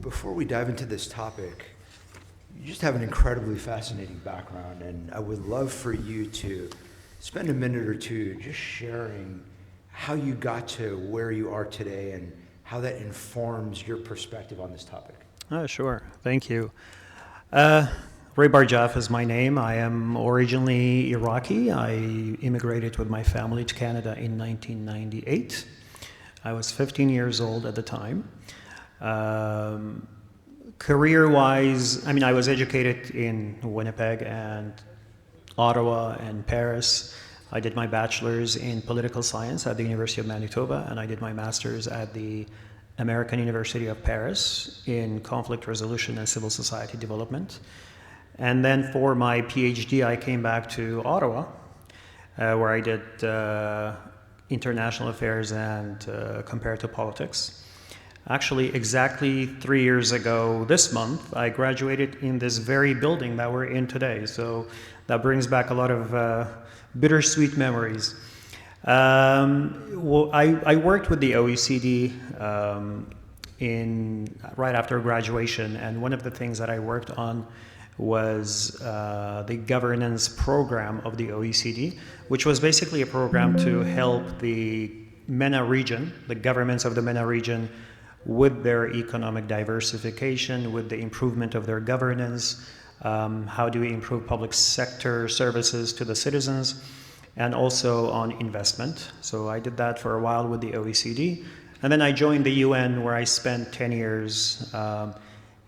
Before we dive into this topic, you just have an incredibly fascinating background, and I would love for you to spend a minute or two just sharing how you got to where you are today and how that informs your perspective on this topic. Sure. Thank you. Rébar Jaff is my name. I am originally Iraqi. I immigrated with my family to Canada in 1998. I was 15 years old at the time. Career-wise, I was educated in Winnipeg and Ottawa and Paris. I did my bachelor's in political science at the University of Manitoba, and I did my master's at the American University of Paris in conflict resolution and civil society development. And then for my PhD, I came back to Ottawa, where I did international affairs and comparative politics. Actually, exactly 3 years ago this month, I graduated in this very building that we're in today. So that brings back a lot of bittersweet memories. I worked with the OECD right after graduation, and one of the things that I worked on was the governance program of the OECD, which was basically a program to help the MENA region, the governments of the MENA region, with their economic diversification, with the improvement of their governance, how do we improve public sector services to the citizens, and also on investment. So I did that for a while with the OECD. And then I joined the UN, where I spent 10 years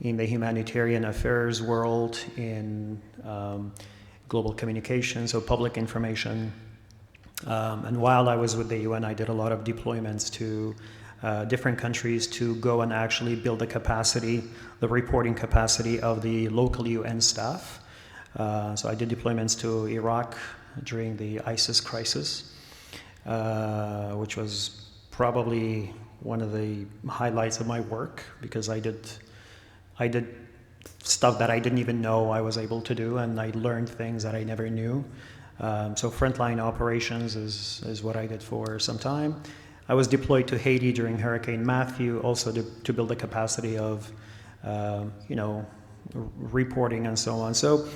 in the humanitarian affairs world, in global communications, so public information. And while I was with the UN, I did a lot of deployments to different countries to go and actually build the capacity, the reporting capacity of the local UN staff. So I did deployments to Iraq during the ISIS crisis, which was probably one of the highlights of my work, because I did stuff that I didn't even know I was able to do, and I learned things that I never knew. So frontline operations is what I did for some time. I was deployed to Haiti during Hurricane Matthew, also to build the capacity of, reporting and so on. So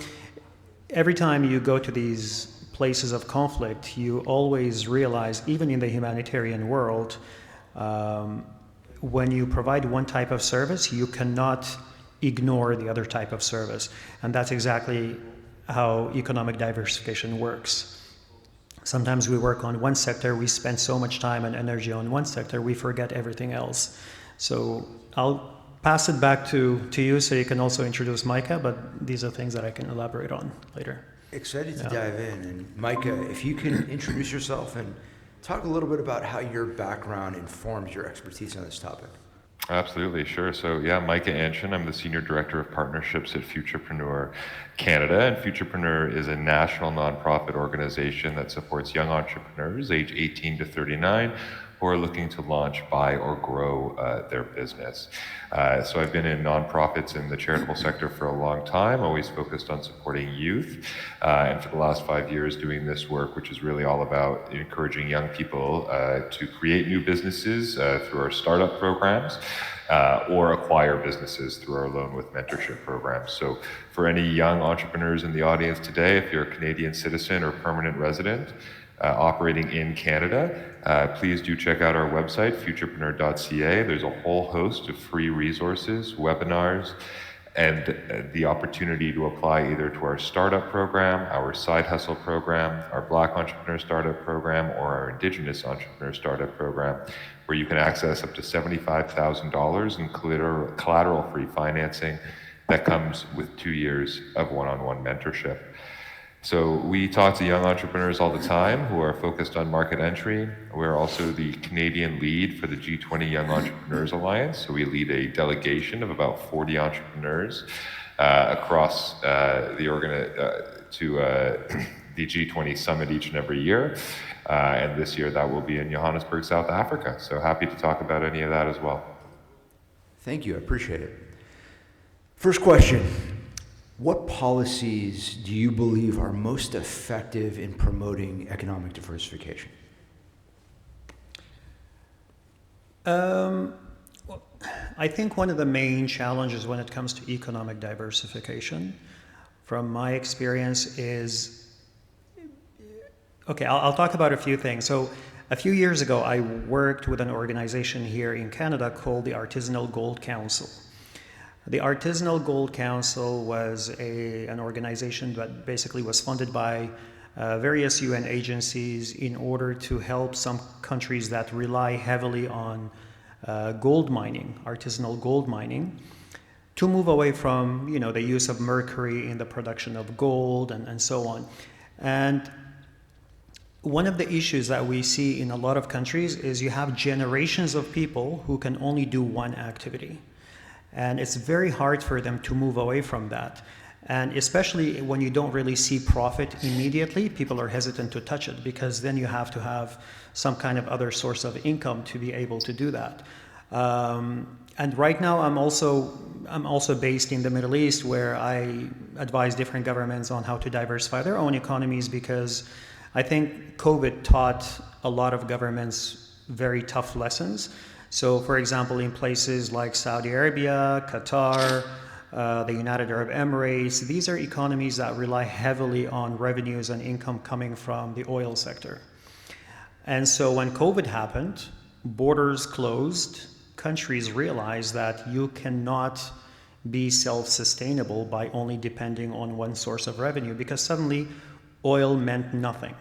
every time you go to these places of conflict, you always realize, even in the humanitarian world, when you provide one type of service, you cannot ignore the other type of service. And that's exactly how economic diversification works. Sometimes we work on one sector, we spend so much time and energy on one sector, we forget everything else. So I'll pass it back to you so you can also introduce Micah, but these are things that I can elaborate on later. Excited to dive in. And Micah, if you can introduce yourself and talk a little bit about how your background informs your expertise on this topic. Absolutely, sure. So Micah Anshan, I'm the Senior Director of Partnerships at Futurpreneur Canada, and Futurpreneur is a national nonprofit organization that supports young entrepreneurs age 18 to 39 who are looking to launch, buy, or grow their business. So I've been in nonprofits in the charitable sector for a long time, always focused on supporting youth, and for the last 5 years doing this work, which is really all about encouraging young people to create new businesses through our startup programs, or acquire businesses through our Loan with Mentorship programs. So for any young entrepreneurs in the audience today, if you're a Canadian citizen or permanent resident operating in Canada, please do check out our website, futurpreneur.ca. There's a whole host of free resources, webinars, and the opportunity to apply either to our startup program, our side hustle program, our Black Entrepreneur Startup program, or our Indigenous Entrepreneur Startup program, where you can access up to $75,000 in collateral-free financing that comes with 2 years of one-on-one mentorship. So we talk to young entrepreneurs all the time who are focused on market entry. We're also the Canadian lead for the G20 Young Entrepreneurs Alliance. So we lead a delegation of about 40 entrepreneurs across to the G20 summit each and every year. And this year that will be in Johannesburg, South Africa. So happy to talk about any of that as well. Thank you, I appreciate it. First question. What policies do you believe are most effective in promoting economic diversification? I think one of the main challenges when it comes to economic diversification, from my experience, is, okay, I'll talk about a few things. So a few years ago, I worked with an organization here in Canada called the Artisanal Gold Council. The Artisanal Gold Council was an organization that basically was funded by various UN agencies in order to help some countries that rely heavily on gold mining, artisanal gold mining, to move away from, you know, the use of mercury in the production of gold and so on. And one of the issues that we see in a lot of countries is you have generations of people who can only do one activity. And it's very hard for them to move away from that. And especially when you don't really see profit immediately, people are hesitant to touch it, because then you have to have some kind of other source of income to be able to do that. And right now I'm also based in the Middle East, where I advise different governments on how to diversify their own economies, because I think COVID taught a lot of governments very tough lessons. So for example, in places like Saudi Arabia, Qatar, the United Arab Emirates, these are economies that rely heavily on revenues and income coming from the oil sector. And so when COVID happened, borders closed, countries realized that you cannot be self-sustainable by only depending on one source of revenue, because suddenly oil meant nothing.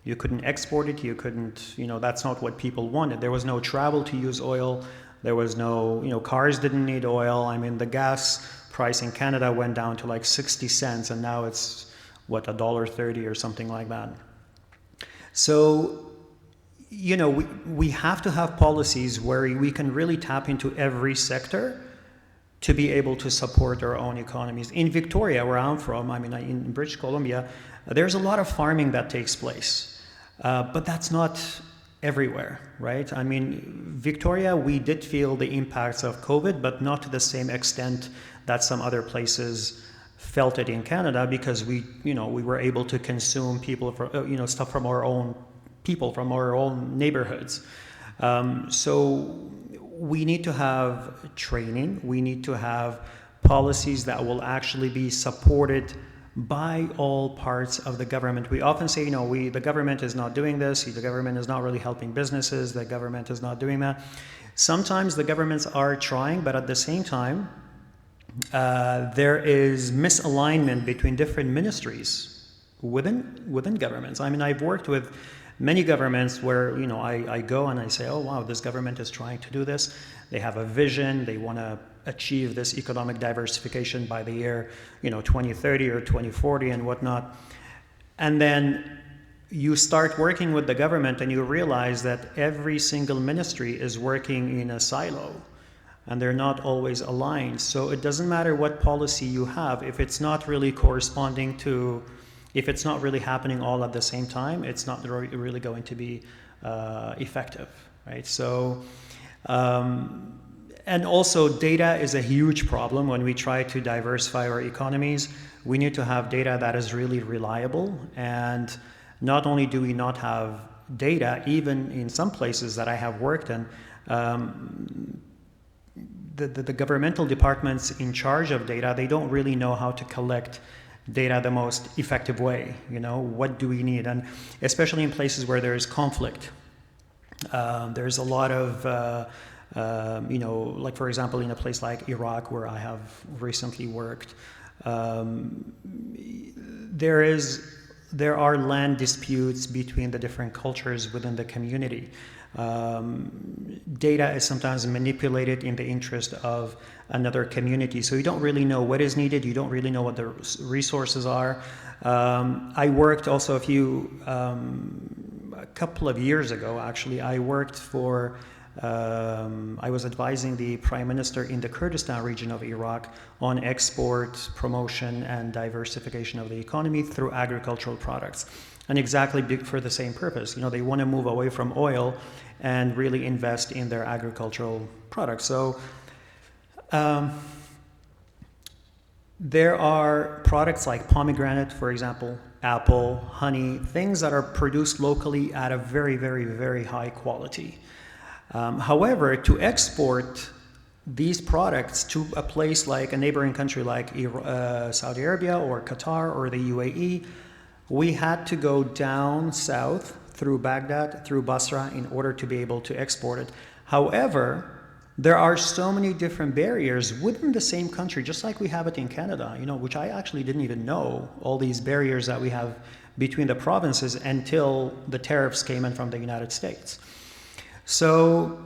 You couldn't export it, you couldn't, you know, that's not what people wanted. There was no travel to use oil, there was no, you know, cars didn't need oil. I mean, the gas price in Canada went down to like 60 cents, and now it's, what, $1.30 or something like that. So, you know, we have to have policies where we can really tap into every sector to be able to support our own economies. In Victoria, where I'm from, I mean, in British Columbia, there's a lot of farming that takes place, but that's not everywhere, right? I mean, Victoria, we did feel the impacts of COVID, but not to the same extent that some other places felt it in Canada, because we were able to consume stuff from our own people, from our own neighborhoods. So we need to have training. We need to have policies that will actually be supported by all parts of the government. We often say, the government is not doing this, the government is not really helping businesses, the government is not doing that. Sometimes the governments are trying, but at the same time, there is misalignment between different ministries within governments. I mean, I've worked with many governments where, I go and I say, oh, wow, this government is trying to do this. They have a vision. They want to achieve this economic diversification by the year, 2030 or 2040 and whatnot. And then you start working with the government and you realize that every single ministry is working in a silo and they're not always aligned. So it doesn't matter what policy you have, if it's not really corresponding to, if it's not really happening all at the same time, it's not really going to be effective, right? So, and also data is a huge problem when we try to diversify our economies. We need to have data that is really reliable. And not only do we not have data, even in some places that I have worked in, the governmental departments in charge of data, they don't really know how to collect data the most effective way. What do we need? And especially in places where there is conflict. There's a lot of, like for example, in a place like Iraq, where I have recently worked, there are land disputes between the different cultures within the community. Data is sometimes manipulated in the interest of another community, so you don't really know what is needed, you don't really know what the resources are. I worked also a couple of years ago, actually, I worked for, I was advising the Prime Minister in the Kurdistan region of Iraq on export, promotion, and diversification of the economy through agricultural products. And exactly for the same purpose. They want to move away from oil and really invest in their agricultural products. So there are products like pomegranate, for example, apple, honey, things that are produced locally at a very, very, very high quality. However, to export these products to a place like a neighboring country like Saudi Arabia or Qatar or the UAE, we had to go down south through Baghdad, through Basra, in order to be able to export it. However, there are so many different barriers within the same country, just like we have it in Canada, which I actually didn't even know, all these barriers that we have between the provinces until the tariffs came in from the United States. So,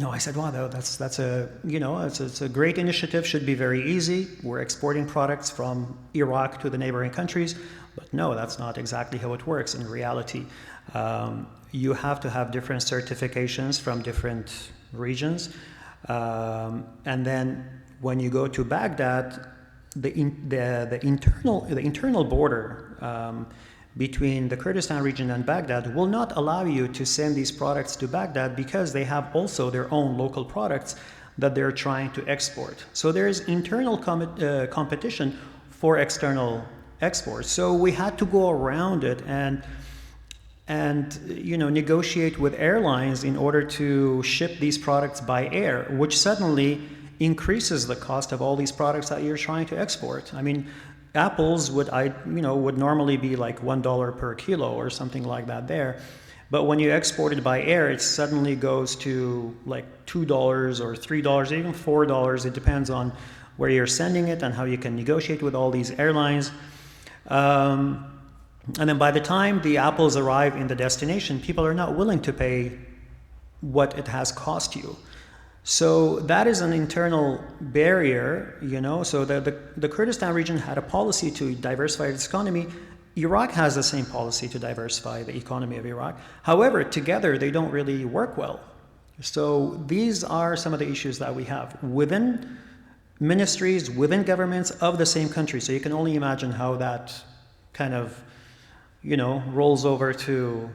I said, wow, that's it's a great initiative, should be very easy. We're exporting products from Iraq to the neighboring countries, but no, that's not exactly how it works in reality. You have to have different certifications from different regions. And then when you go to Baghdad, the internal border between the Kurdistan region and Baghdad will not allow you to send these products to Baghdad because they have also their own local products that they're trying to export. So there's internal competition for external exports. So we had to go around it and negotiate with airlines in order to ship these products by air, which suddenly increases the cost of all these products that you're trying to export. I mean, apples would normally be like $1 per kilo or something like that there, but when you export it by air, it suddenly goes to like $2 or $3, even $4. It depends on where you're sending it and how you can negotiate with all these airlines. And then by the time the apples arrive in the destination, people are not willing to pay what it has cost you. So that is an internal barrier, So the Kurdistan region had a policy to diversify its economy. Iraq has the same policy to diversify the economy of Iraq. However, together they don't really work well. So these are some of the issues that we have within ministries, within governments of the same country. So you can only imagine how that kind of, rolls over to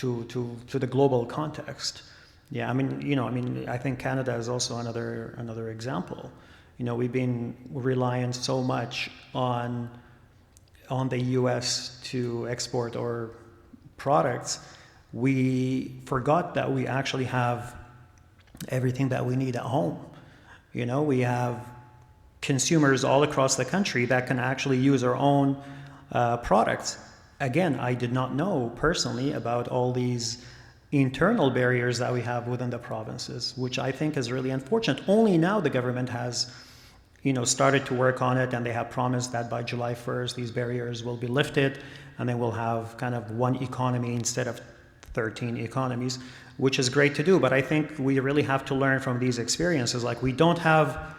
the global context. Yeah, I think Canada is also another example. We've been reliant so much on the U.S. to export our products, we forgot that we actually have everything that we need at home. We have consumers all across the country that can actually use our own products. Again, I did not know personally about all these internal barriers that we have within the provinces, which I think is really unfortunate. Only now the government has, started to work on it, and they have promised that by July 1st, these barriers will be lifted, and then we'll have kind of one economy instead of 13 economies, which is great to do. But I think we really have to learn from these experiences. Like we don't have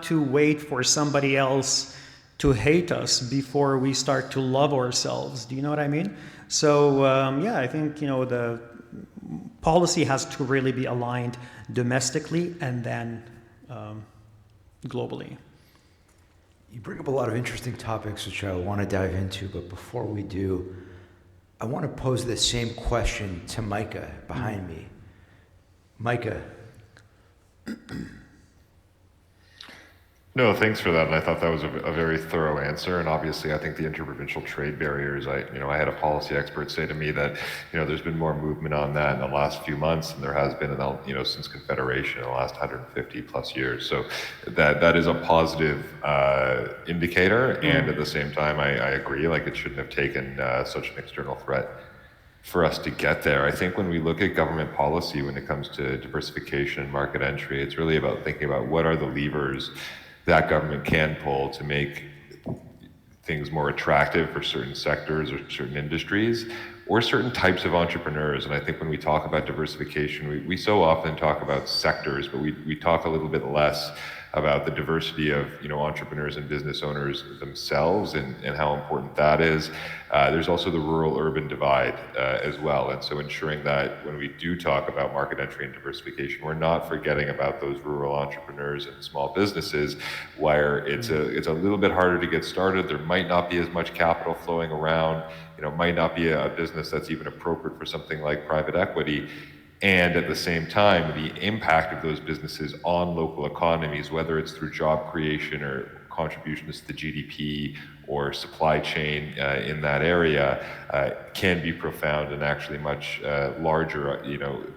to wait for somebody else to hate us before we start to love ourselves. Do you know what I mean? So I think the policy has to really be aligned domestically and then globally. You bring up a lot of interesting topics which I want to dive into, but before we do, I want to pose the same question to Micah behind me. Micah. No, thanks for that. And I thought that was a very thorough answer. And obviously, I think the interprovincial trade barriers, I had a policy expert say to me that, there's been more movement on that in the last few months than there has been, since Confederation in the last 150 plus years. So that is a positive indicator. And at the same time, I agree, it shouldn't have taken such an external threat for us to get there. I think when we look at government policy, when it comes to diversification and market entry, it's really about thinking about what are the levers that government can pull to make things more attractive for certain sectors or certain industries or certain types of entrepreneurs. And I think when we talk about diversification, we so often talk about sectors, but we talk a little bit less about the diversity of entrepreneurs and business owners themselves and how important that is. There's also the rural-urban divide as well. And so ensuring that when we do talk about market entry and diversification, we're not forgetting about those rural entrepreneurs and small businesses where it's a little bit harder to get started. There might not be as much capital flowing around, might not be a business that's even appropriate for something like private equity. And at the same time, the impact of those businesses on local economies, whether it's through job creation or contributions to the GDP or supply chain in that area can be profound and actually much larger,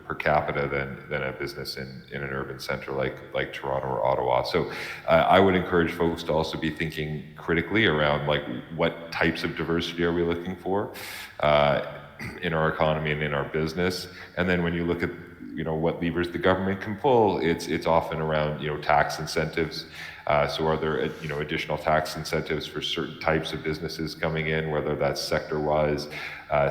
per capita than a business in an urban center like Toronto or Ottawa. So I would encourage folks to also be thinking critically around like what types of diversity are we looking for in our economy and in our business. And then when you look at what levers the government can pull, it's often around tax incentives. So are there additional tax incentives for certain types of businesses coming in, whether that's sector-wise?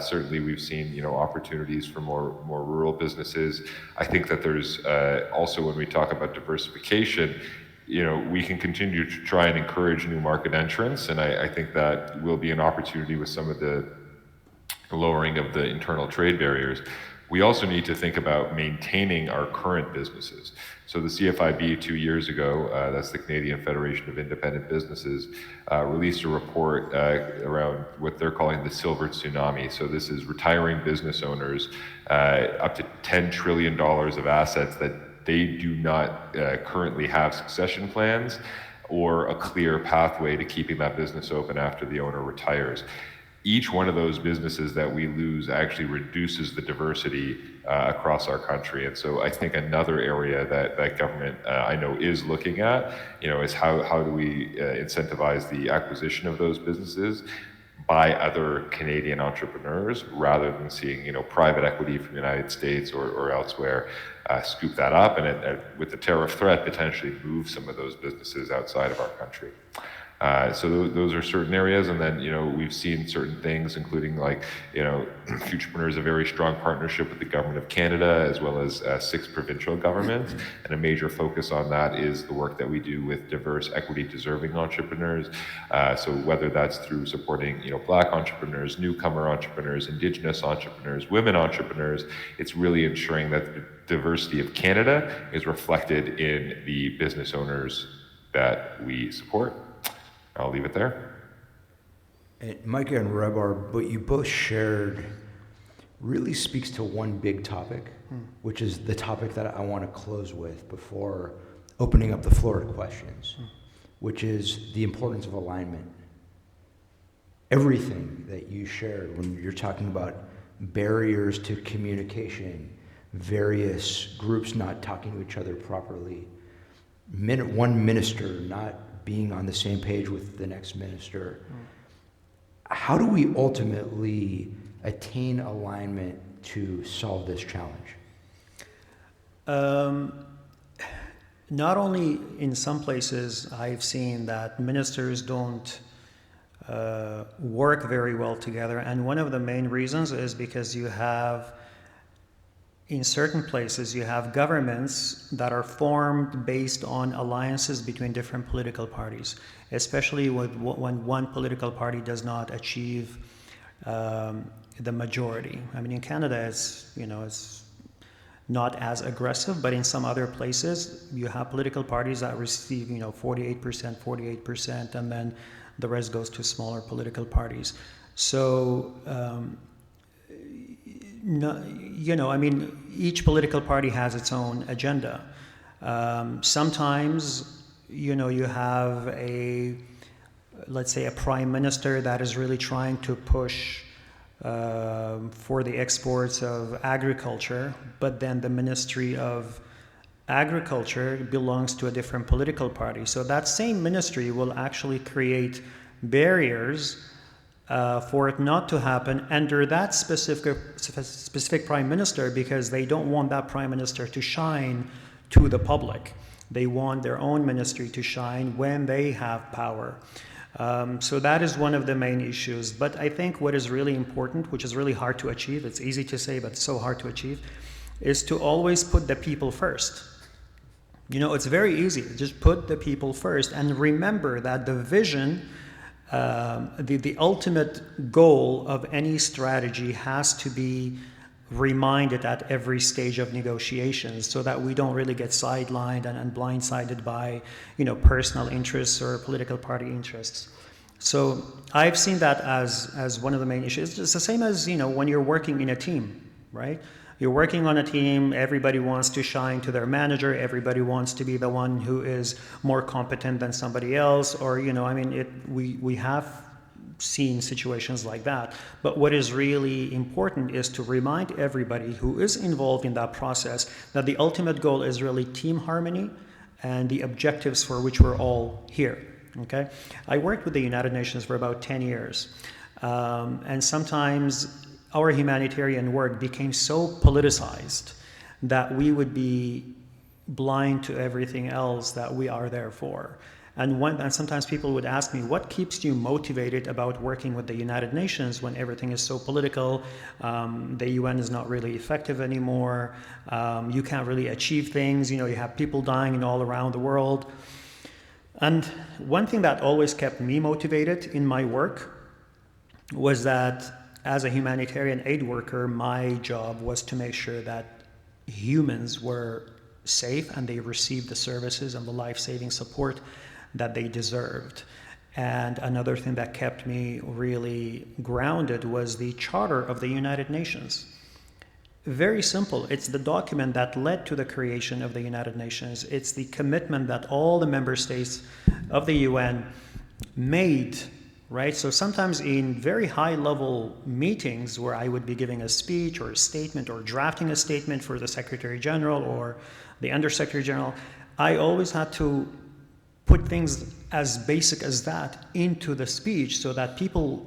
Certainly we've seen opportunities for more rural businesses. I think that there's also, when we talk about diversification, we can continue to try and encourage new market entrants, and I think that will be an opportunity with some of the lowering of the internal trade barriers. We also need to think about maintaining our current businesses. So the CFIB 2 years ago, that's the Canadian Federation of Independent Businesses, released a report around what they're calling the silver tsunami. So this is retiring business owners, up to $10 trillion of assets that they do not currently have succession plans or a clear pathway to keeping that business open after the owner retires. Each one of those businesses that we lose actually reduces the diversity across our country. And so I think another area that government, I know, is looking at, is how do we incentivize the acquisition of those businesses by other Canadian entrepreneurs rather than seeing, private equity from the United States or elsewhere scoop that up and with the tariff threat potentially move some of those businesses outside of our country. So those are certain areas, and then we've seen certain things, including like Futurpreneur is a very strong partnership with the Government of Canada as well as 6 provincial governments, and a major focus on that is the work that we do with diverse, equity-deserving entrepreneurs. So whether that's through supporting Black entrepreneurs, newcomer entrepreneurs, Indigenous entrepreneurs, women entrepreneurs, it's really ensuring that the diversity of Canada is reflected in the business owners that we support. I'll leave it there. And Micah and Rébar, what you both shared really speaks to one big topic, which is the topic that I want to close with before opening up the floor to questions, which is the importance of alignment. Everything that you shared when you're talking about barriers to communication, various groups not talking to each other properly, one minister not being on the same page with the next minister. How do we ultimately attain alignment to solve this challenge? Not only in some places I've seen that ministers don't work very well together, and one of the main reasons is because in certain places, you have governments that are formed based on alliances between different political parties, especially when one political party does not achieve the majority. I mean, in Canada, it's not as aggressive, but in some other places, you have political parties that receive, 48%, and then the rest goes to smaller political parties. So, each political party has its own agenda. Sometimes, you have let's say a prime minister that is really trying to push for the exports of agriculture, but then the Ministry of Agriculture belongs to a different political party. So that same ministry will actually create barriers for it not to happen under that specific prime minister, because they don't want that prime minister to shine to the public. They want their own ministry to shine when they have power. So that is one of the main issues. But I think what is really important, which is really hard to achieve, it's easy to say, but it's so hard to achieve, is to always put the people first. It's very easy. Just put the people first and remember that the vision, the ultimate goal of any strategy has to be reminded at every stage of negotiations, so that we don't really get sidelined and blindsided by, personal interests or political party interests. So I've seen that as one of the main issues. It's the same as, when you're working in a team, right? you're working on a team, everybody wants to shine to their manager, everybody wants to be the one who is more competent than somebody else, or, we have seen situations like that. But what is really important is to remind everybody who is involved in that process that the ultimate goal is really team harmony and the objectives for which we're all here. Okay, I worked with the United Nations for about 10 years, and sometimes our humanitarian work became so politicized that we would be blind to everything else that we are there for. And sometimes people would ask me, what keeps you motivated about working with the United Nations when everything is so political? The UN is not really effective anymore. You can't really achieve things. You have people dying all around the world. And one thing that always kept me motivated in my work was that as a humanitarian aid worker, my job was to make sure that humans were safe and they received the services and the life-saving support that they deserved. And another thing that kept me really grounded was the Charter of the United Nations. Very simple. It's the document that led to the creation of the United Nations. It's the commitment that all the member states of the UN made, right? So sometimes in very high-level meetings where I would be giving a speech or a statement or drafting a statement for the Secretary General or the Undersecretary General, I always had to put things as basic as that into the speech so that people,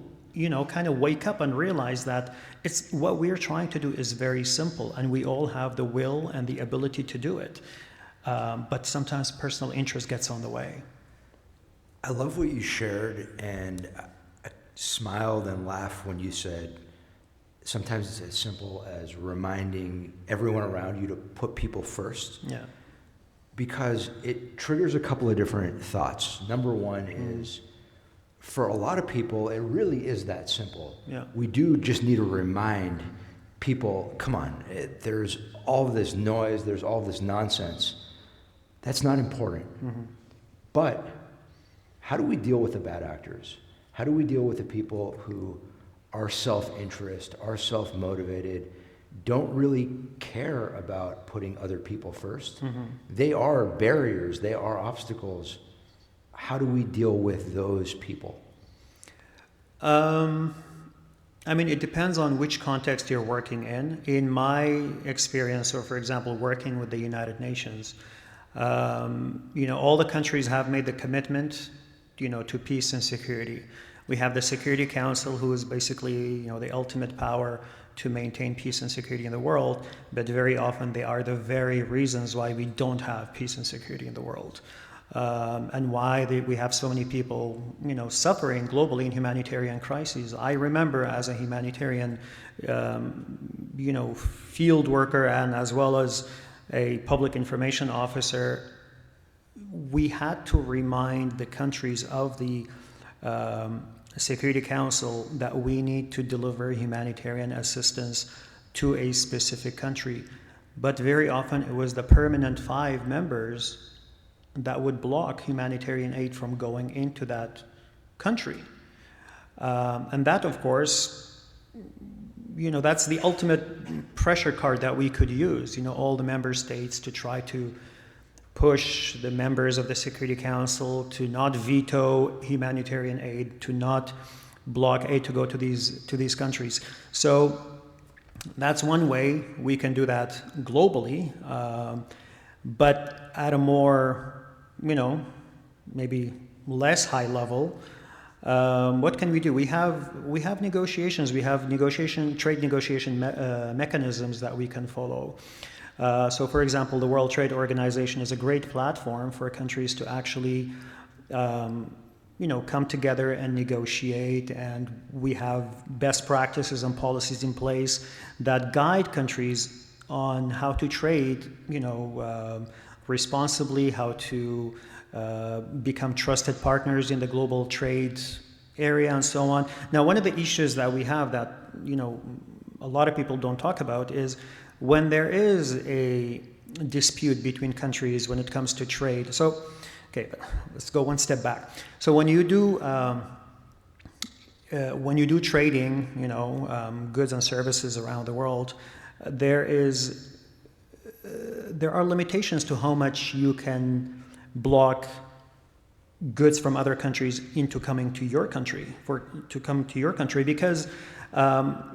kind of wake up and realize that it's what we're trying to do is very simple and we all have the will and the ability to do it. But sometimes personal interest gets on the way. I love what you shared, and I smiled and laughed when you said sometimes it's as simple as reminding everyone around you to put people first. Yeah. Because it triggers a couple of different thoughts. Number one is, for a lot of people, it really is that simple. Yeah. We do just need to remind people, come on, there's all of this noise, there's all this nonsense. That's not important. Mm-hmm. But how do we deal with the bad actors? How do we deal with the people who are self-interest, are self-motivated, don't really care about putting other people first? Mm-hmm. They are barriers, they are obstacles. How do we deal with those people? It depends on which context you're working in. In my experience, or for example, working with the United Nations, all the countries have made the commitment, to peace and security. We have the Security Council, who is basically, the ultimate power to maintain peace and security in the world, but very often they are the very reasons why we don't have peace and security in the world, and why we have so many people, suffering globally in humanitarian crises. I remember as a humanitarian, field worker and as well as a public information officer, we had to remind the countries of the Security Council that we need to deliver humanitarian assistance to a specific country. But very often it was the permanent 5 members that would block humanitarian aid from going into that country. And that, of course, that's the ultimate pressure card that we could use, all the member states to try to push the members of the Security Council to not veto humanitarian aid, to not block aid to go to these countries. So that's one way we can do that globally, but at a more, maybe less high level. What can we do? We have negotiations. We have trade negotiation mechanisms that we can follow. So, for example, the World Trade Organization is a great platform for countries to actually, come together and negotiate, and we have best practices and policies in place that guide countries on how to trade, responsibly, how to become trusted partners in the global trade area, and so on. Now, one of the issues that we have that, a lot of people don't talk about is when there is a dispute between countries when it comes to trade. So, okay, let's go one step back. So when you do trading, goods and services around the world, there are limitations to how much you can block goods from other countries into coming to your country, because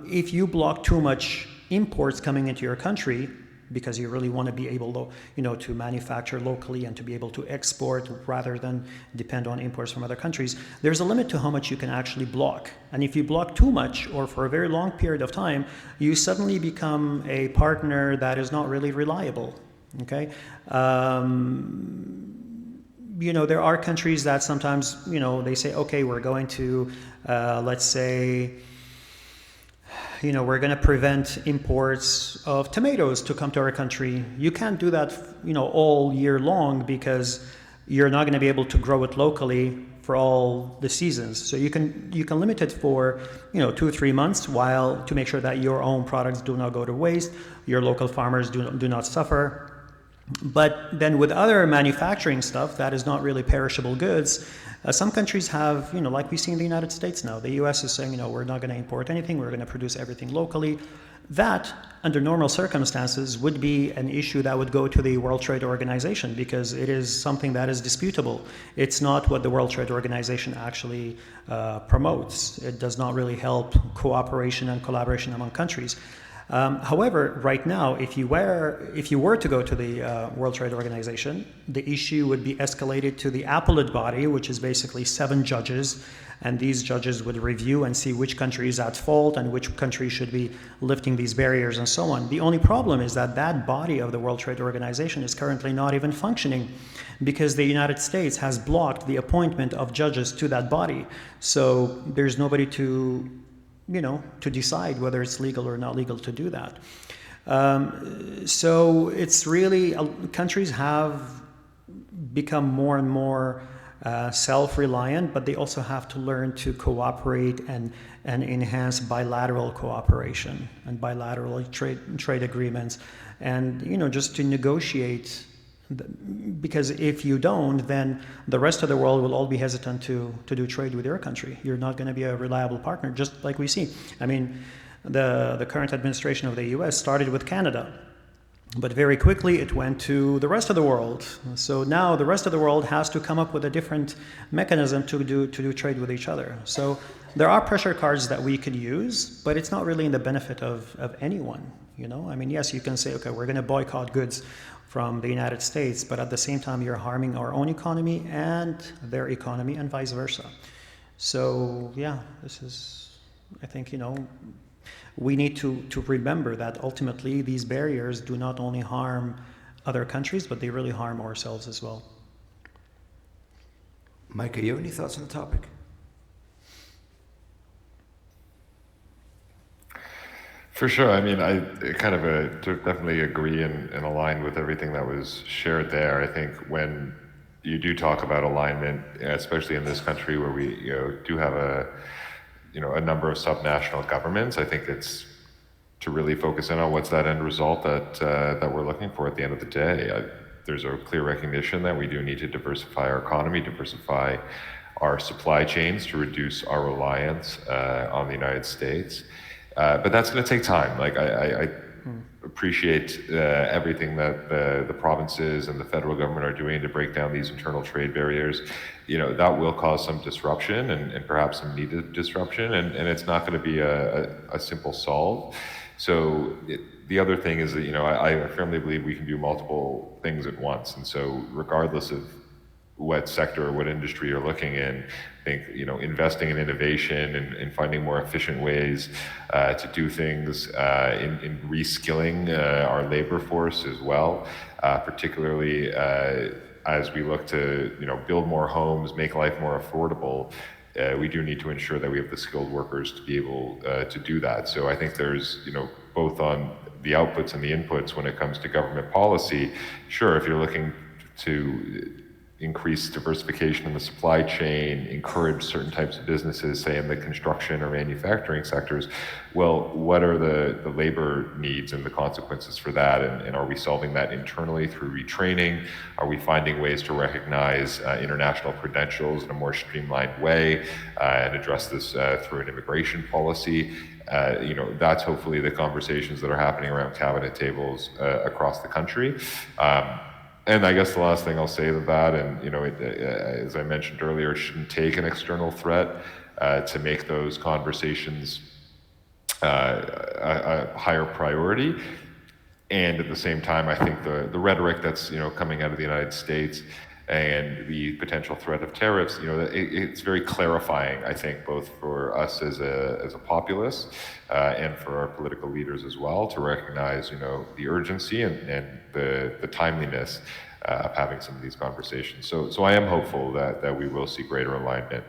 if you block too much imports coming into your country, because you really want to be able to, to manufacture locally and to be able to export rather than depend on imports from other countries, there's a limit to how much you can actually block. And if you block too much or for a very long period of time, you suddenly become a partner that is not really reliable, okay? There are countries that sometimes, they say, okay, we're going to, let's say, we're going to prevent imports of tomatoes to come to our country. You can't do that, all year long, because you're not going to be able to grow it locally for all the seasons. So you can limit it for, 2 or 3 months to make sure that your own products do not go to waste, your local farmers do not suffer. But then with other manufacturing stuff that is not really perishable goods, some countries have, like we see in the United States now, the US is saying, we're not going to import anything, we're going to produce everything locally. That, under normal circumstances, would be an issue that would go to the World Trade Organization, because it is something that is disputable. It's not what the World Trade Organization actually promotes. It does not really help cooperation and collaboration among countries. However, right now, if you were to go to the World Trade Organization, the issue would be escalated to the appellate body, which is basically 7 judges, and these judges would review and see which country is at fault and which country should be lifting these barriers and so on. The only problem is that that body of the World Trade Organization is currently not even functioning, because the United States has blocked the appointment of judges to that body. So there's nobody to decide whether it's legal or not legal to do that. So it's really, countries have become more and more self-reliant, but they also have to learn to cooperate and enhance bilateral cooperation and bilateral trade agreements, and just to negotiate. Because if you don't, then the rest of the world will all be hesitant to do trade with your country. You're not going to be a reliable partner, just like we see. I mean, the current administration of the US started with Canada, but very quickly it went to the rest of the world. So now the rest of the world has to come up with a different mechanism to do trade with each other. So there are pressure cards that we could use, but it's not really in the benefit of anyone. I mean, yes, you can say, okay, we're going to boycott goods from the United States, but at the same time you're harming our own economy and their economy, and vice versa. So yeah, this is, I think, we need to remember that ultimately these barriers do not only harm other countries, but they really harm ourselves as well. Micah, you have any thoughts on the topic? For sure. I mean, I kind of definitely agree and align with everything that was shared there. I think when you do talk about alignment, especially in this country where we do have a number of subnational governments, I think it's to really focus in on what's that end result that we're looking for at the end of the day. There's a clear recognition that we do need to diversify our economy, diversify our supply chains to reduce our reliance on the United States. But that's going to take time. Like I appreciate everything that the provinces and the federal government are doing to break down these internal trade barriers. That will cause some disruption and perhaps some needed disruption, and it's not going to be a simple solve. So the other thing is that I firmly believe we can do multiple things at once, and so regardless of what sector or what industry you're looking in, I think investing in innovation and finding more efficient ways to do things, in reskilling our labor force as well, particularly as we look to build more homes, make life more affordable. We do need to ensure that we have the skilled workers to be able to do that. So I think there's both on the outputs and the inputs when it comes to government policy. Sure, if you're looking to increase diversification in the supply chain, encourage certain types of businesses, say in the construction or manufacturing sectors, well, what are the labor needs and the consequences for that? And are we solving that internally through retraining? Are we finding ways to recognize international credentials in a more streamlined way and address this through an immigration policy? That's hopefully the conversations that are happening around cabinet tables across the country. And I guess the last thing I'll say to that, and as I mentioned earlier, it shouldn't take an external threat to make those conversations a higher priority. And at the same time, I think the rhetoric that's coming out of the United States and the potential threat of tariffs, it's very clarifying, I think, both for us as a populace and for our political leaders as well, to recognize, the urgency and the timeliness of having some of these conversations. So I am hopeful that we will see greater alignment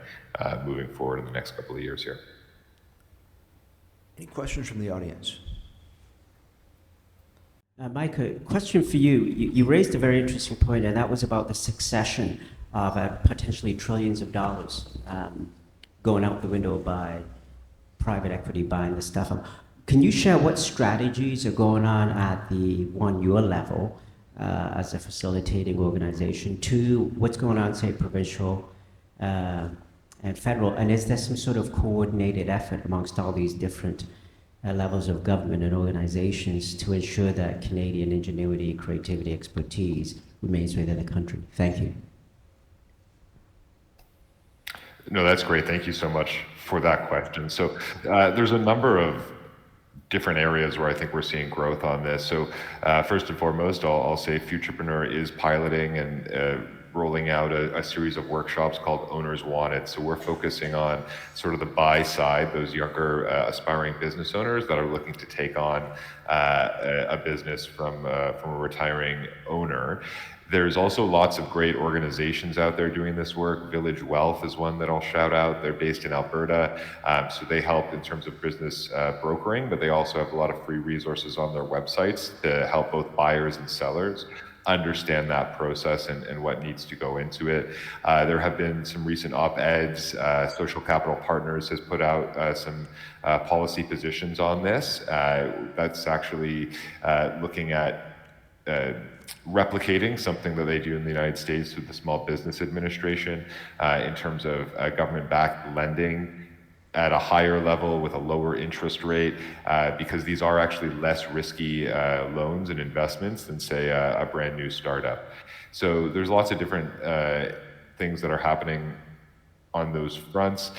moving forward in the next couple of years here. Any questions from the audience? Micah, question for you. You raised a very interesting point, and that was about the succession of potentially trillions of dollars going out the window by private equity buying the stuff up. Can you share what strategies are going on at your level as a facilitating organization? Two, what's going on, say, provincial and federal? And is there some sort of coordinated effort amongst all these different levels of government and organizations to ensure that Canadian ingenuity, creativity, expertise remains within the country? Thank you. No, that's great. Thank you so much for that question. So there's a number of different areas where I think we're seeing growth on this. So first and foremost, I'll say Futurpreneur is piloting and rolling out a series of workshops called Owners Wanted. So we're focusing on sort of the buy side, those younger aspiring business owners that are looking to take on a business from a retiring owner. There's also lots of great organizations out there doing this work. Village Wealth is one that I'll shout out. They're based in Alberta. So they help in terms of business brokering, but they also have a lot of free resources on their websites to help both buyers and sellers understand that process and what needs to go into it. There have been some recent op-eds. Social Capital Partners has put out some policy positions on this. That's actually looking at replicating something that they do in the United States with the Small Business Administration in terms of government-backed lending at a higher level with a lower interest rate, because these are actually less risky loans and investments than, say, a brand new startup. So there's lots of different things that are happening on those fronts.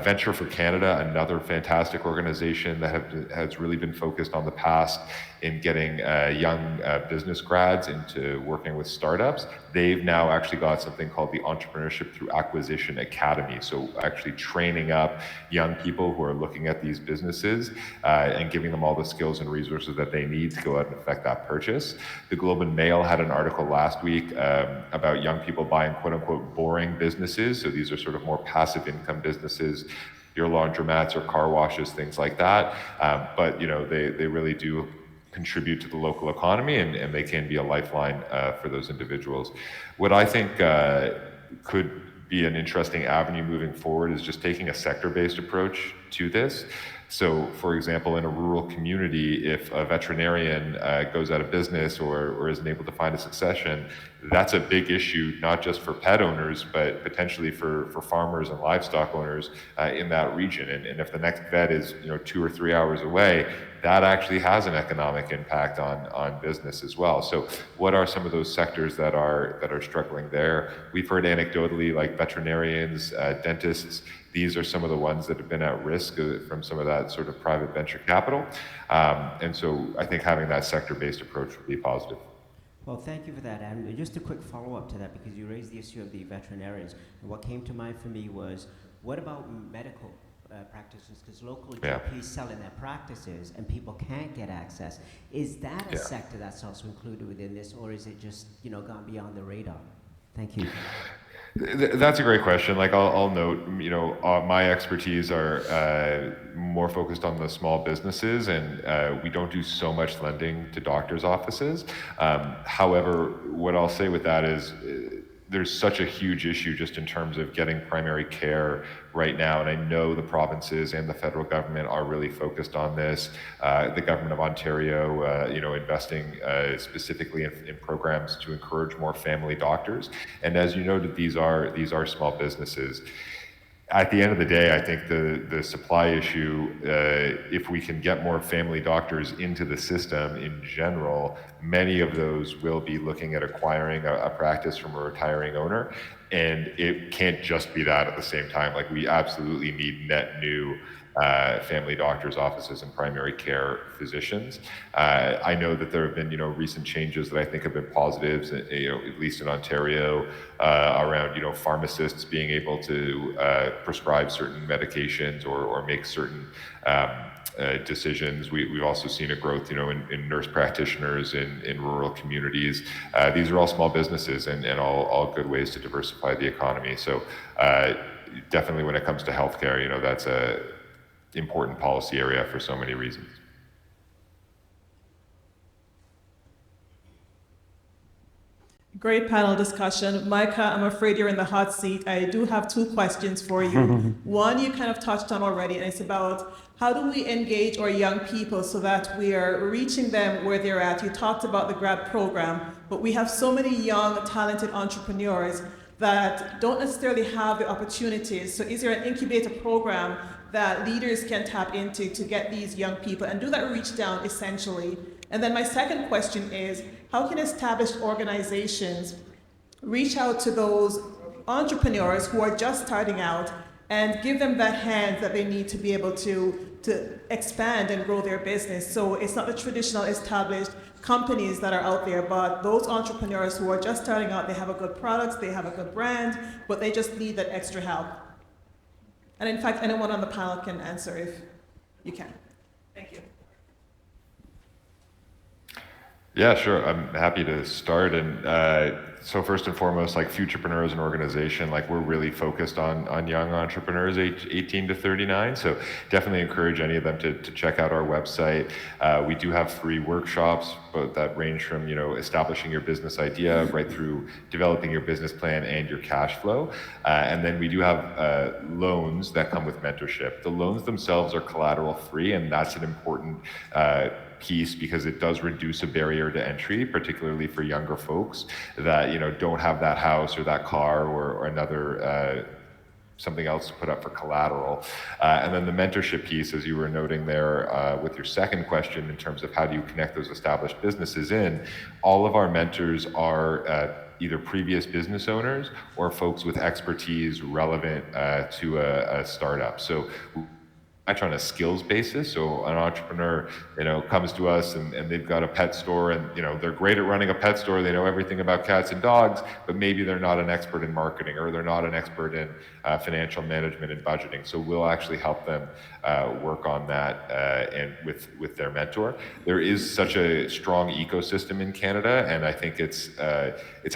Venture for Canada, another fantastic organization that has really been focused on the past in getting young business grads into working with startups. They've now actually got something called the Entrepreneurship Through Acquisition Academy. So actually training up young people who are looking at these businesses and giving them all the skills and resources that they need to go out and effect that purchase. The Globe and Mail had an article last week about young people buying quote unquote boring businesses. So these are sort of more passive income businesses, your laundromats or car washes, things like that. But they really do contribute to the local economy, and they can be a lifeline for those individuals. What I think could be an interesting avenue moving forward is just taking a sector-based approach to this. So, for example, in a rural community, if a veterinarian goes out of business or isn't able to find a succession, that's a big issue, not just for pet owners, but potentially for farmers and livestock owners in that region. And if the next vet is 2 or 3 hours away, that actually has an economic impact on business as well. So what are some of those sectors that are struggling there? We've heard anecdotally, like veterinarians, dentists. These are some of the ones that have been at risk from some of that sort of private venture capital. And so I think having that sector-based approach would be positive. Well, thank you for that, Adam. And just a quick follow-up to that, because you raised the issue of the veterinarians. And what came to mind for me was, what about medical practitioners? Because local GPs sell in their practices and people can't get access. Is that a sector that's also included within this, or is it just gone beyond the radar? Thank you. That's a great question. Like I'll note, my expertise are more focused on the small businesses, and we don't do so much lending to doctors' offices. However, what I'll say with that is there's such a huge issue just in terms of getting primary care right now, and I know the provinces and the federal government are really focused on this. The government of Ontario, investing specifically in programs to encourage more family doctors. And as you noted, these are small businesses. at the end of the day, I think the supply issue, if we can get more family doctors into the system in general, many of those will be looking at acquiring a practice from a retiring owner. And it can't just be that at the same time. Like, we absolutely need net new family doctors' offices and primary care physicians. I know that there have been, recent changes that I think have been positives, at least in Ontario, around, pharmacists being able to prescribe certain medications or make certain decisions. We've also seen a growth, in nurse practitioners in rural communities. These are all small businesses and all good ways to diversify the economy. So definitely when it comes to healthcare, that's a important policy area for so many reasons. Great panel discussion. Micah, I'm afraid you're in the hot seat. I do have 2 questions for you. One you kind of touched on already, and it's about how do we engage our young people so that we are reaching them where they're at. You talked about the grad program, but we have so many young, talented entrepreneurs that don't necessarily have the opportunities. So is there an incubator program that leaders can tap into to get these young people and do that reach down essentially? And then my second question is, how can established organizations reach out to those entrepreneurs who are just starting out and give them that hand that they need to be able to expand and grow their business? So it's not the traditional established companies that are out there, but those entrepreneurs who are just starting out, they have a good product, they have a good brand, but they just need that extra help. And in fact, anyone on the panel can answer if you can. Thank you. Yeah, sure. I'm happy to start. And so first and foremost, like Futurpreneur as an organization, like we're really focused on young entrepreneurs age 18 to 39. So definitely encourage any of them to check out our website. We do have free workshops, but that range from, establishing your business idea right through developing your business plan and your cash flow. And then we do have loans that come with mentorship. The loans themselves are collateral free, and that's an important piece because it does reduce a barrier to entry, particularly for younger folks that don't have that house or that car or another something else to put up for collateral. And then the mentorship piece, as you were noting there with your second question in terms of how do you connect those established businesses in, all of our mentors are either previous business owners or folks with expertise relevant to a startup. So much on a skills basis. So an entrepreneur, comes to us and they've got a pet store and, they're great at running a pet store. They know everything about cats and dogs, but maybe they're not an expert in marketing or they're not an expert in financial management and budgeting. So we'll actually help them work on that and with their mentor. There is such a strong ecosystem in Canada, and I think it's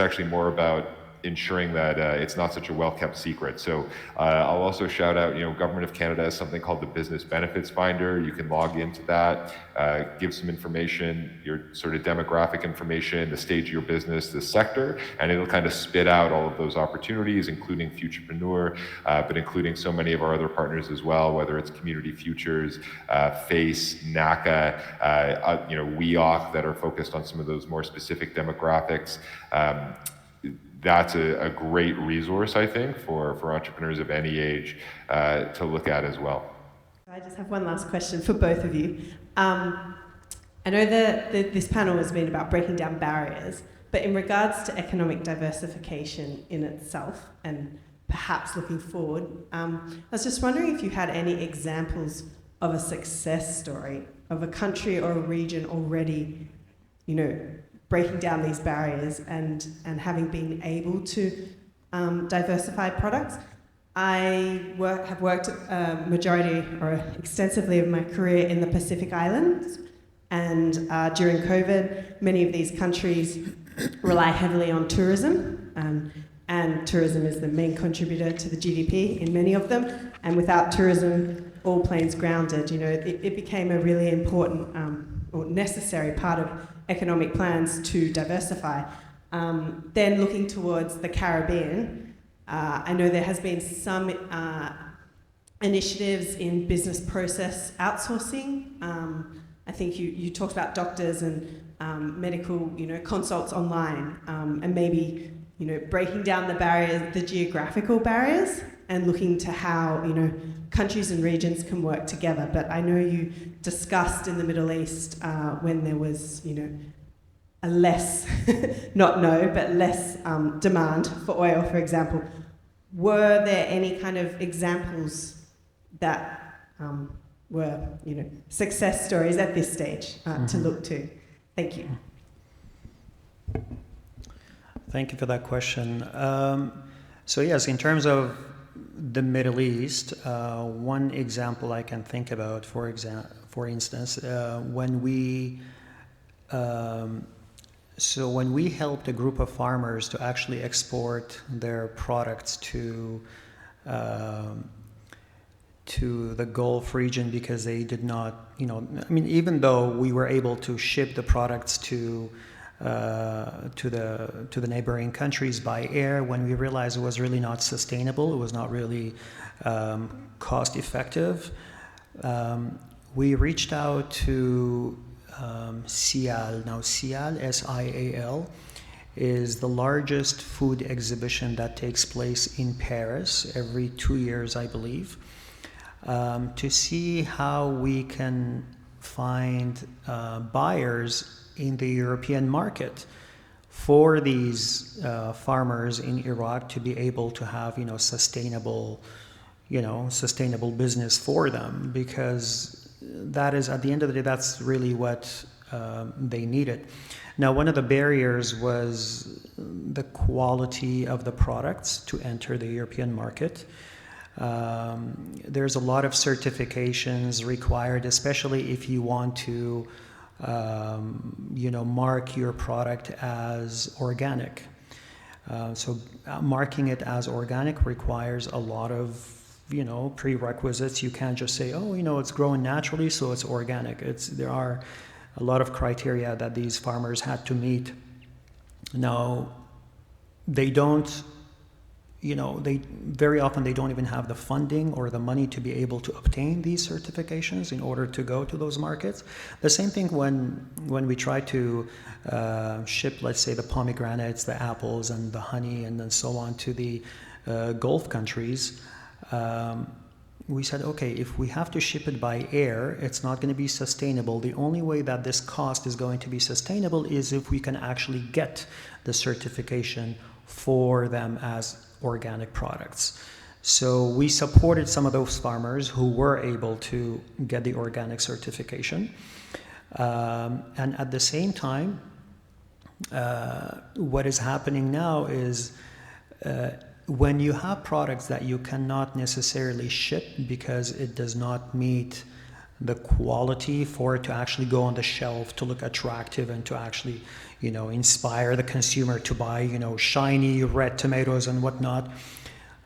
actually more about ensuring that it's not such a well-kept secret. So I'll also shout out, Government of Canada has something called the Business Benefits Finder. You can log into that, give some information, your sort of demographic information, the stage of your business, the sector, and it'll kind of spit out all of those opportunities, including Futurpreneur, but including so many of our other partners as well, whether it's Community Futures, FACE, NACA, WEOC that are focused on some of those more specific demographics. That's a great resource, I think, for entrepreneurs of any age to look at as well. I just have one last question for both of you. I know that this panel has been about breaking down barriers, but in regards to economic diversification in itself and perhaps looking forward, I was just wondering if you had any examples of a success story of a country or a region already, breaking down these barriers and having been able to diversify products. I have worked majority or extensively of my career in the Pacific Islands, and during COVID, many of these countries rely heavily on tourism, and tourism is the main contributor to the GDP in many of them, and without tourism, all planes grounded. It became a really important or necessary part of economic plans to diversify. Then looking towards the Caribbean, I know there has been some initiatives in business process outsourcing. I think you talked about doctors and medical, consults online, and maybe, breaking down the barriers, the geographical barriers and looking to how, you know, countries and regions can work together. But I know you discussed in the Middle East when there was, you know, a less, not no, but less demand for oil, for example. Were there any kind of examples that were, you know, success stories at this stage to look to? Thank you. Thank you for that question. So yes, in terms of the Middle East, one example I can think about, for instance, when we helped a group of farmers to actually export their products to the Gulf region, because they did not, you know, I mean, even though we were able to ship the products to the neighboring countries by air, when we realized it was really not sustainable, it was not really cost effective, we reached out to SIAL. Now SIAL, SIAL, is the largest food exhibition that takes place in Paris every 2 years, I believe, to see how we can find buyers in the European market for these farmers in Iraq to be able to have, you know, sustainable business for them, because that is, at the end of the day, that's really what they needed. Now, one of the barriers was the quality of the products to enter the European market. There's a lot of certifications required, especially if you want to mark your product as organic. So marking it as organic requires a lot of, you know, prerequisites. You can't just say, oh, you know, it's growing naturally, so it's organic. There are a lot of criteria that these farmers had to meet. Now, they don't, you know, very often they don't even have the funding or the money to be able to obtain these certifications in order to go to those markets. The same thing when we try to ship, let's say, the pomegranates, the apples, and the honey, and then so on to the Gulf countries. We said, okay, if we have to ship it by air, it's not going to be sustainable. The only way that this cost is going to be sustainable is if we can actually get the certification for them as organic products. So we supported some of those farmers who were able to get the organic certification. And at the same time, what is happening now is when you have products that you cannot necessarily ship because it does not meet the quality for it to actually go on the shelf, to look attractive, and to actually, you know, inspire the consumer to buy, you know, shiny red tomatoes and whatnot.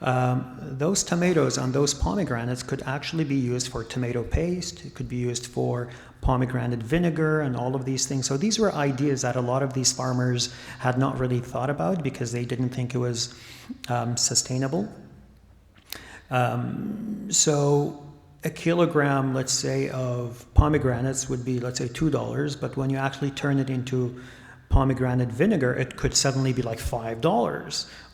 Those tomatoes and those pomegranates could actually be used for tomato paste. It could be used for pomegranate vinegar and all of these things. So these were ideas that a lot of these farmers had not really thought about because they didn't think it was sustainable. So a kilogram, let's say, of pomegranates would be, let's say, $2, but when you actually turn it into pomegranate vinegar, it could suddenly be like $5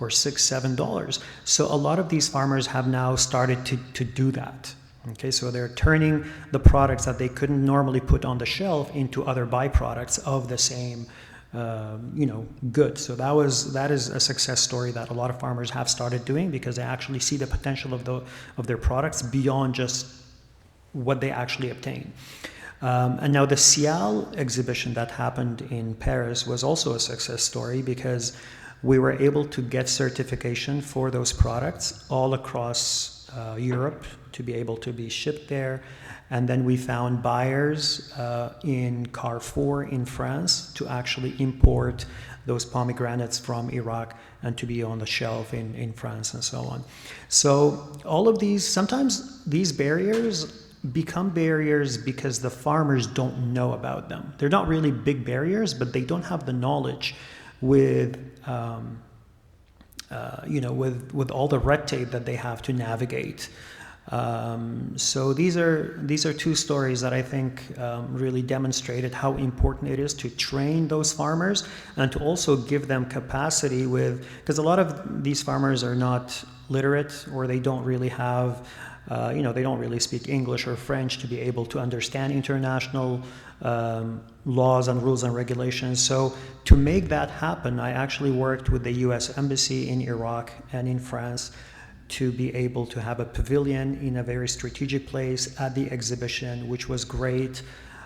or $6, $7. So a lot of these farmers have now started to do that. Okay, so they're turning the products that they couldn't normally put on the shelf into other byproducts of the same good. So that is a success story that a lot of farmers have started doing because they actually see the potential of their products beyond just what they actually obtain. And now the SIAL exhibition that happened in Paris was also a success story because we were able to get certification for those products all across Europe to be able to be shipped there. And then we found buyers in Carrefour in France to actually import those pomegranates from Iraq and to be on the shelf in France and so on. So all of these, sometimes these barriers become barriers because the farmers don't know about them. They're not really big barriers, but they don't have the knowledge with all the red tape that they have to navigate So these are two stories that I think really demonstrated how important it is to train those farmers and to also give them capacity because a lot of these farmers are not literate, or they don't really have, they don't really speak English or French to be able to understand international laws and rules and regulations. So to make that happen, I actually worked with the U.S. Embassy in Iraq and in France to be able to have a pavilion in a very strategic place at the exhibition, which was great.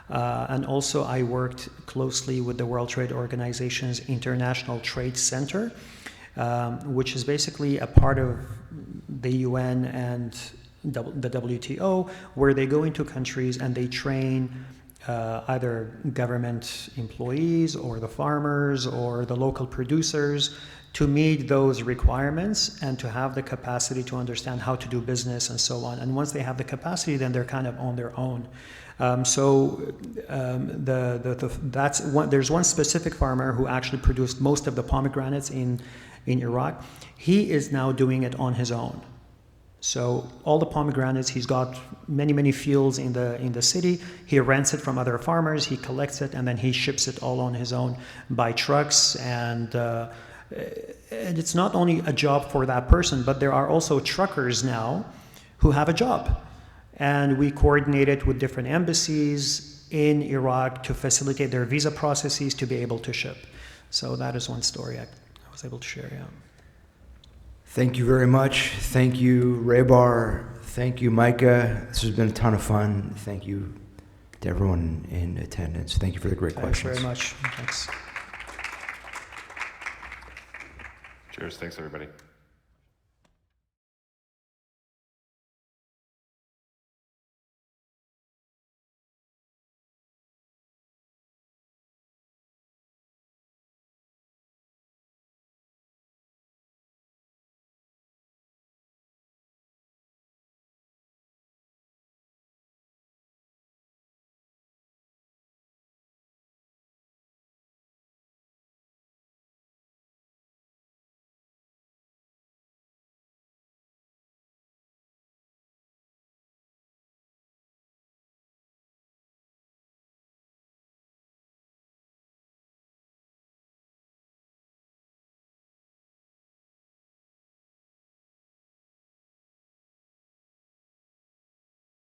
And also I worked closely with the World Trade Organization's International Trade Center, which is basically a part of the UN and the WTO, where they go into countries and they train either government employees or the farmers or the local producers to meet those requirements and to have the capacity to understand how to do business and so on. And once they have the capacity, then they're kind of on their own. There's one specific farmer who actually produced most of the pomegranates in Iraq. He is now doing it on his own. So all the pomegranates, he's got many fields in the city. He rents it from other farmers, he collects it, and then he ships it all on his own by trucks. And it's not only a job for that person, but there are also truckers now who have a job. And we coordinated with different embassies in Iraq to facilitate their visa processes to be able to ship. So that is one story I was able to share, yeah. Thank you very much. Thank you, Rébar. Thank you, Micah. This has been a ton of fun. Thank you to everyone in attendance. Thank you for the great questions. Thanks very much. Thanks. Cheers. Thanks, everybody.